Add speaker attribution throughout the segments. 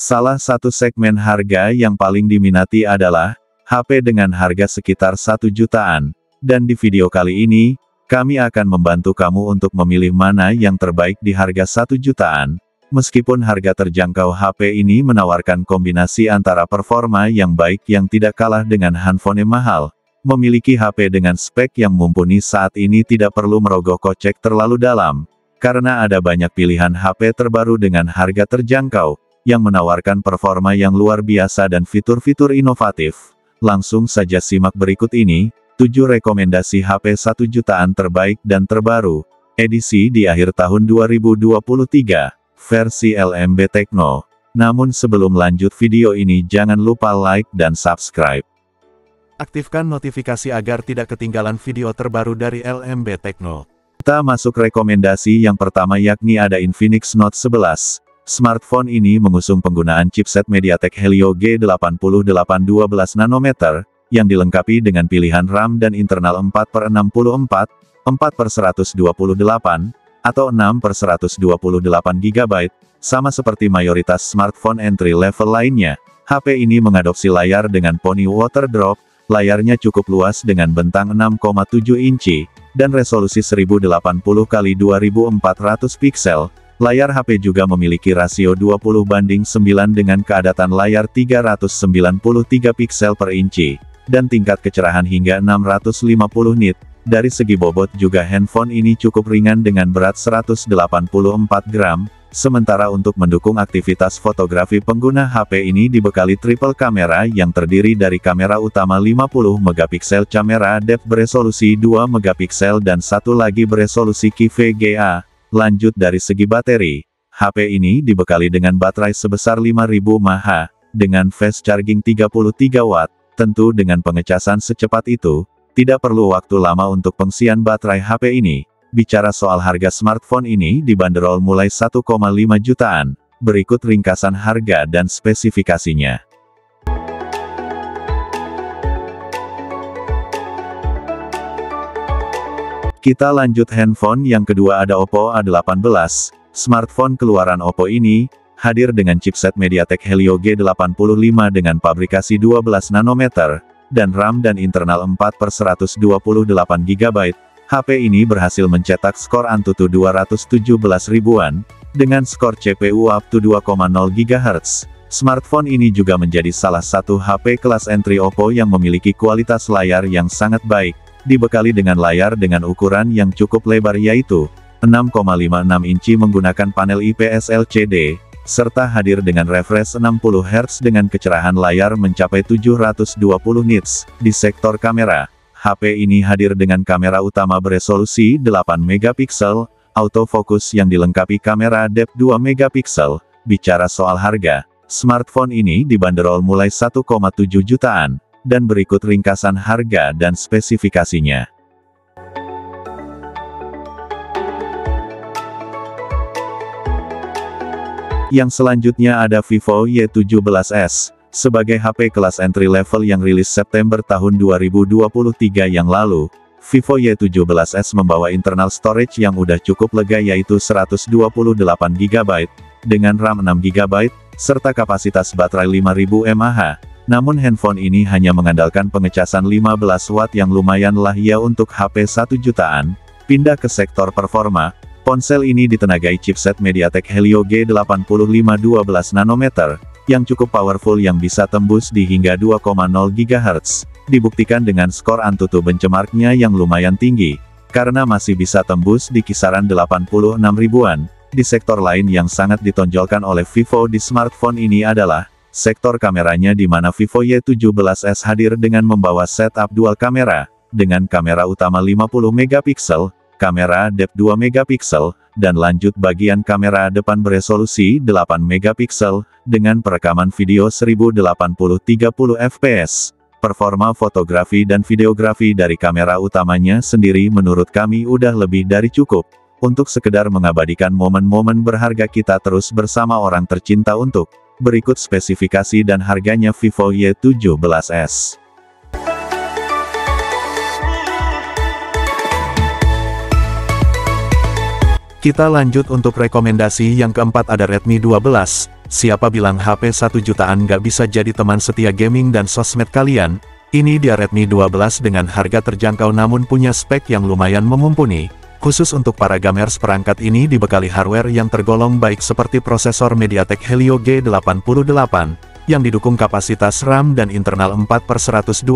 Speaker 1: Salah satu segmen harga yang paling diminati adalah HP dengan harga sekitar 1 jutaan. Dan di video kali ini, kami akan membantu kamu untuk memilih mana yang terbaik di harga 1 jutaan. Meskipun harga terjangkau, HP ini menawarkan kombinasi antara performa yang baik yang tidak kalah dengan handphone mahal. Memiliki HP dengan spek yang mumpuni saat ini tidak perlu merogoh kocek terlalu dalam. Karena ada banyak pilihan HP terbaru dengan harga terjangkau, yang menawarkan performa yang luar biasa dan fitur-fitur inovatif. Langsung saja simak berikut ini, 7 rekomendasi HP 1 jutaan terbaik dan terbaru, edisi di akhir tahun 2023, versi LMB Tekno. Namun sebelum lanjut video ini jangan lupa like dan subscribe.
Speaker 2: Aktifkan notifikasi agar tidak ketinggalan video terbaru dari LMB Tekno.
Speaker 1: Kita masuk rekomendasi yang pertama, yakni ada Infinix Note 11. Smartphone ini mengusung penggunaan chipset MediaTek Helio G88 12 nanometer, yang dilengkapi dengan pilihan RAM dan internal 4/64, 4/128, atau 6/128 GB, sama seperti mayoritas smartphone entry-level lainnya. HP ini mengadopsi layar dengan Pony Water Drop, layarnya cukup luas dengan bentang 6,7 inci, dan resolusi 1080x2400 piksel. Layar HP juga memiliki rasio 20:9 dengan keadatan layar 393 piksel per inci, dan tingkat kecerahan hingga 650 nit. Dari segi bobot juga handphone ini cukup ringan dengan berat 184 gram, sementara untuk mendukung aktivitas fotografi pengguna HP ini dibekali triple kamera yang terdiri dari kamera utama 50 megapiksel, kamera depth beresolusi 2 megapiksel dan satu lagi beresolusi QVGA. Lanjut dari segi bateri, HP ini dibekali dengan baterai sebesar 5000 mAh, dengan fast charging 33 watt, tentu dengan pengecasan secepat itu. Tidak perlu waktu lama untuk pengisian baterai HP ini. Bicara soal harga smartphone ini dibanderol mulai 1,5 jutaan. Berikut ringkasan harga dan spesifikasinya. Kita lanjut handphone yang kedua, ada Oppo A18. Smartphone keluaran Oppo ini hadir dengan chipset MediaTek Helio G85 dengan pabrikasi 12 nanometer. Dan RAM dan internal 4/128 GB, HP ini berhasil mencetak skor Antutu 217 ribuan, dengan skor CPU up to 2,0 GHz. Smartphone ini juga menjadi salah satu HP kelas entry Oppo yang memiliki kualitas layar yang sangat baik, dibekali dengan layar dengan ukuran yang cukup lebar yaitu 6,56 inci menggunakan panel IPS LCD, serta hadir dengan refresh 60 Hz dengan kecerahan layar mencapai 720 nits. Di sektor kamera, HP ini hadir dengan kamera utama beresolusi 8 megapiksel, autofocus yang dilengkapi kamera depth 2 megapiksel. Bicara soal harga, smartphone ini dibanderol mulai 1,7 jutaan, dan berikut ringkasan harga dan spesifikasinya. Yang selanjutnya ada Vivo Y17s. Sebagai HP kelas entry level yang rilis September tahun 2023 yang lalu, Vivo Y17s membawa internal storage yang udah cukup lega yaitu 128 GB, dengan RAM 6 GB, serta kapasitas baterai 5000 mAh. Namun handphone ini hanya mengandalkan pengecasan 15 watt yang lumayan lah ya untuk HP 1 jutaan. Pindah ke sektor performa. Ponsel ini ditenagai chipset MediaTek Helio G85 12 nanometer, yang cukup powerful yang bisa tembus di hingga 2,0 GHz. Dibuktikan dengan skor Antutu benchmarknya yang lumayan tinggi, karena masih bisa tembus di kisaran 86 ribuan. Di sektor lain yang sangat ditonjolkan oleh Vivo di smartphone ini adalah sektor kameranya, di mana Vivo Y17s hadir dengan membawa setup dual kamera, dengan kamera utama 50 megapiksel, kamera depth 2 megapiksel, dan lanjut bagian kamera depan beresolusi 8 megapiksel, dengan perekaman video 1080-30 fps. Performa fotografi dan videografi dari kamera utamanya sendiri menurut kami udah lebih dari cukup, untuk sekedar mengabadikan momen-momen berharga kita terus bersama orang tercinta. Untuk berikut spesifikasi dan harganya Vivo Y17s.
Speaker 2: Kita lanjut untuk rekomendasi yang keempat, ada Redmi 12. Siapa bilang HP 1 jutaan nggak bisa jadi teman setia gaming dan sosmed kalian? Ini dia Redmi 12 dengan harga terjangkau namun punya spek yang lumayan mumpuni. Khusus untuk para gamers, perangkat ini dibekali hardware yang tergolong baik seperti prosesor MediaTek Helio G88, yang didukung kapasitas RAM dan internal 4/128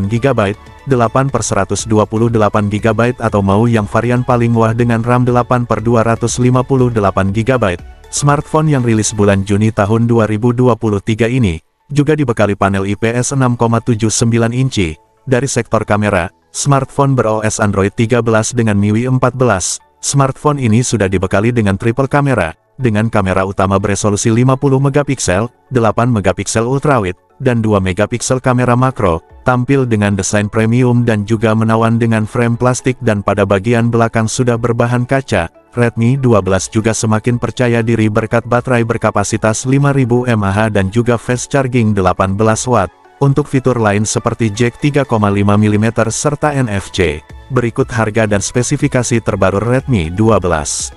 Speaker 2: GB, 8/128 GB atau mau yang varian paling wah dengan RAM 8/258 GB. Smartphone yang rilis bulan Juni tahun 2023 ini, juga dibekali panel IPS 6,79 inci. Dari sektor kamera, smartphone ber-OS Android 13 dengan MIUI 14. Smartphone ini sudah dibekali dengan triple kamera, dengan kamera utama beresolusi 50 megapiksel, 8 megapiksel ultrawide, dan 2 megapiksel kamera makro, tampil dengan desain premium dan juga menawan dengan frame plastik dan pada bagian belakang sudah berbahan kaca. Redmi 12 juga semakin percaya diri berkat baterai berkapasitas 5000 mAh dan juga fast charging 18 Watt. Untuk fitur lain seperti jack 3,5 mm serta NFC. Berikut harga dan spesifikasi terbaru Redmi 12.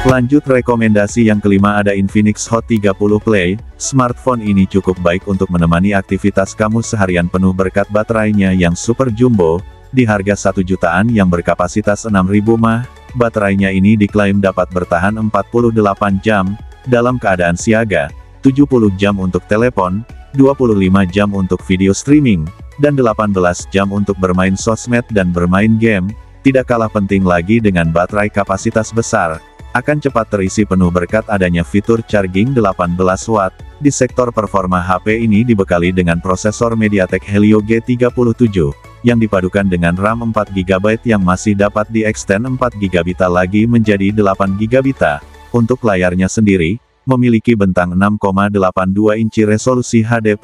Speaker 1: Lanjut rekomendasi yang kelima, ada Infinix Hot 30 Play. Smartphone ini cukup baik untuk menemani aktivitas kamu seharian penuh berkat baterainya yang super jumbo. Di harga 1 jutaan yang berkapasitas 6000 mAh, baterainya ini diklaim dapat bertahan 48 jam, dalam keadaan siaga, 70 jam untuk telepon, 25 jam untuk video streaming, dan 18 jam untuk bermain sosmed dan bermain game. Tidak kalah penting lagi dengan baterai kapasitas besar, akan cepat terisi penuh berkat adanya fitur charging 18 Watt. Di sektor performa HP ini dibekali dengan prosesor MediaTek Helio G37, yang dipadukan dengan RAM 4 GB yang masih dapat di-extend 4 GB lagi menjadi 8 GB. Untuk layarnya sendiri, memiliki bentang 6,82 inci resolusi HD+,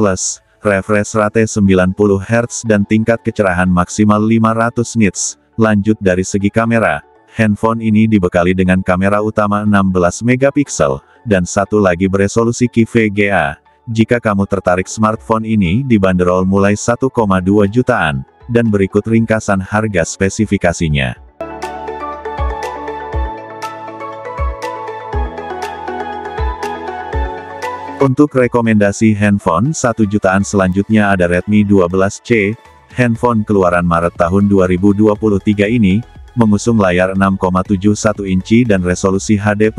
Speaker 1: refresh rate 90 Hz dan tingkat kecerahan maksimal 500 nits. Lanjut dari segi kamera, handphone ini dibekali dengan kamera utama 16 megapiksel, dan satu lagi beresolusi QVGA. Jika kamu tertarik, smartphone ini dibanderol mulai 1,2 jutaan, dan berikut ringkasan harga spesifikasinya. Untuk rekomendasi handphone 1 jutaan selanjutnya ada Redmi 12C. Handphone keluaran Maret tahun 2023 ini, mengusung layar 6,71 inci dan resolusi HD+.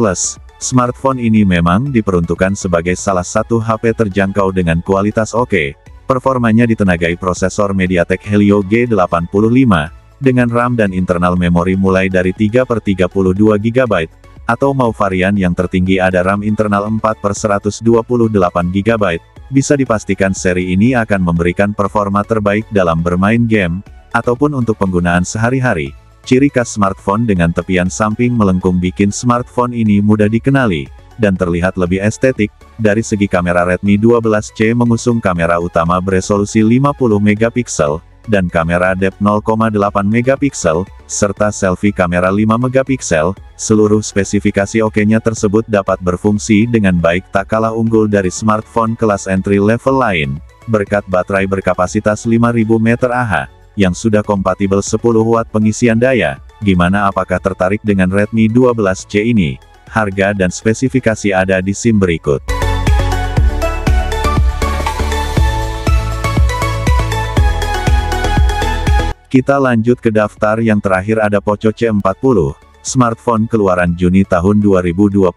Speaker 1: Smartphone ini memang diperuntukkan sebagai salah satu HP terjangkau dengan kualitas oke. Performanya ditenagai prosesor MediaTek Helio G85, dengan RAM dan internal memori mulai dari 3/32 GB, atau mau varian yang tertinggi ada RAM internal 4/128 GB. Bisa dipastikan seri ini akan memberikan performa terbaik dalam bermain game, ataupun untuk penggunaan sehari-hari. Ciri khas smartphone dengan tepian samping melengkung bikin smartphone ini mudah dikenali, dan terlihat lebih estetik. Dari segi kamera, Redmi 12C mengusung kamera utama beresolusi 50 megapiksel, dan kamera depth 0,8 megapiksel, serta selfie kamera 5 megapiksel. Seluruh spesifikasi oke-nya tersebut dapat berfungsi dengan baik, tak kalah unggul dari smartphone kelas entry level lain, berkat baterai berkapasitas 5000 mAh. Yang sudah kompatibel 10 Watt pengisian daya. Gimana, apakah tertarik dengan Redmi 12C ini? Harga dan spesifikasi ada di SIM berikut. Kita lanjut ke daftar yang terakhir, ada Poco C40. Smartphone keluaran Juni tahun 2022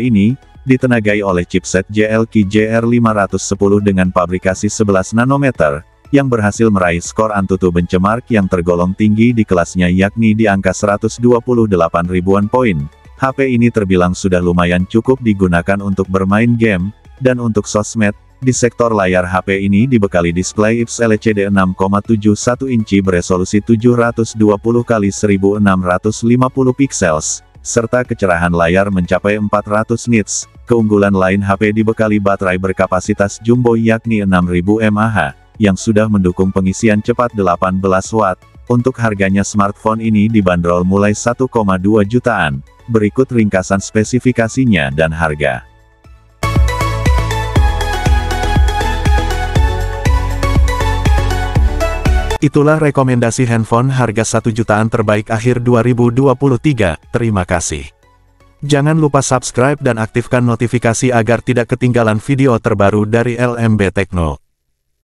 Speaker 1: ini, ditenagai oleh chipset JLQ JR510 dengan pabrikasi 11 nanometer. Yang berhasil meraih skor Antutu benchmark yang tergolong tinggi di kelasnya, yakni di angka 128 ribuan poin. HP ini terbilang sudah lumayan cukup digunakan untuk bermain game, dan untuk sosmed. Di sektor layar, HP ini dibekali display IPS LCD 6,71 inci beresolusi 720x1650 pixels, serta kecerahan layar mencapai 400 nits. Keunggulan lain, HP dibekali baterai berkapasitas jumbo yakni 6000 mAh. Yang sudah mendukung pengisian cepat 18 Watt. Untuk harganya, smartphone ini dibanderol mulai 1,2 jutaan. Berikut ringkasan spesifikasinya dan harga.
Speaker 2: Itulah rekomendasi handphone harga 1 jutaan terbaik akhir 2023. Terima kasih. Jangan lupa subscribe dan aktifkan notifikasi agar tidak ketinggalan video terbaru dari LMB Tekno.